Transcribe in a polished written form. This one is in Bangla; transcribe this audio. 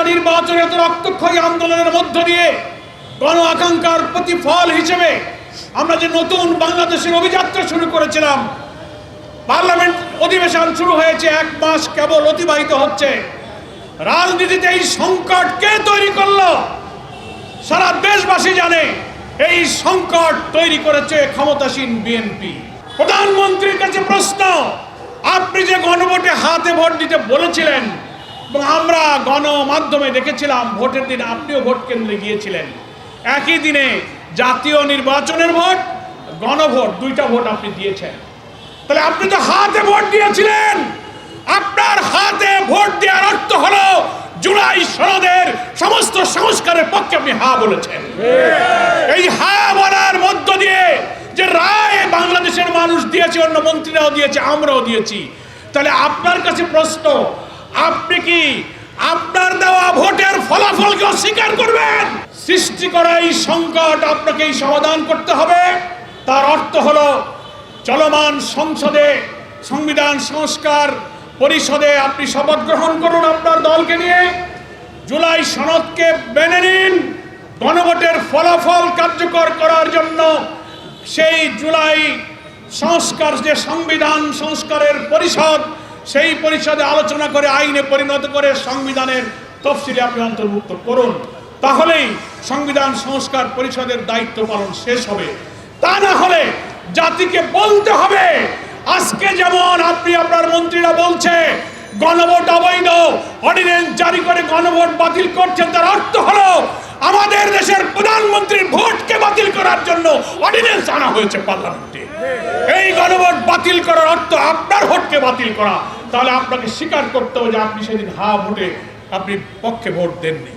একটা নির্বাচনের এত রক্তক্ষয়ী আন্দোলনের মধ্য দিয়ে গণ আকাঙ্ক্ষার প্রতিফল হিসেবে আমরা যে নতুন বাংলাদেশের অভিযাত্রা শুরু করেছিলাম, পার্লামেন্ট অধিবেশন শুরু হয়েছে, 1 মাস কেবল অতিবাহিত হচ্ছে। রাজনীতিতে এই সংকট কে তৈরি করলো? সারা দেশবাসী জানে এই সংকট তৈরি করেছে ক্ষমতাসীন বিএনপি। প্রধানমন্ত্রীর কাছে প্রশ্ন, আপনি যে গণভোটে হাতে ভোট দিতে বলেছিলেন এবং আমরা গণমাধ্যমে দেখেছিলাম ভোটের দিন আপনিও ভোট কেন্দ্রে গিয়েছিলেন, একই দিনে জাতীয় নির্বাচনের ভোট, গণভোট, 2টা ভোট আপনি দিয়েছেন। তাহলে আপনি তো হাতে ভোট দিয়েছিলেন। আপনার হাতে ভোট দেওয়ার অর্থ হলো জুলাই সনদের সমস্ত সংস্কারের পক্ষে আপনি হা বলেছেন। এই হা বলার মধ্য দিয়ে যে রায় বাংলাদেশের মানুষ দিয়েছে, অন্য মন্ত্রীরাও দিয়েছে, আমরাও দিয়েছি। তাহলে আপনার কাছে প্রশ্ন, আপনি কি আপনার দেওয়া ভোটের ফলাফলকে অস্বীকার করবেন? সৃষ্টি করা এই সংকট আপনাকেই সমাধান করতে হবে। তার অর্থ হলো চলমান সংসদে, সংবিধান সংস্কার পরিষদে আপনি শপথ গ্রহণ করুন আপনার দলকে নিয়ে, জুলাই সনদকে মেনে নিন, গণভোটের ফলাফল কার্যকর করার জন্য সেই জুলাই সংস্কার যে সংবিধান সংস্কারের পরিষদ, সেই পরিষদে আলোচনা করে আইনে পরিণত করে সংবিধানের তফসিলে আপনি অন্তর্ভুক্ত করুন। তাহলেই সংবিধান সংস্কার পরিষদের দায়িত্ব পালন শেষ হবে। তা না হলে জাতিকে বলতে হবে, আজকে যেমন আপনি আপনার মন্ত্রীরা বলছে গণভোট অবৈধ, অর্ডিন্যান্স জারি করে গণভোট বাতিল করছেন, তার অর্থ হলো আমাদের দেশের প্রধানমন্ত্রীর ভোটকে বাতিল করার জন্য অর্ডিন্যান্স আনা হয়েছে পার্লামেন্টে। এই গণভোট বাতিল করার অর্থ আপনার ভোটকে বাতিল করা। তাহলে আপনাকে স্বীকার করতে হবে যে আপনি সেদিন হা ভোটে আপনি পক্ষে ভোট দেননি।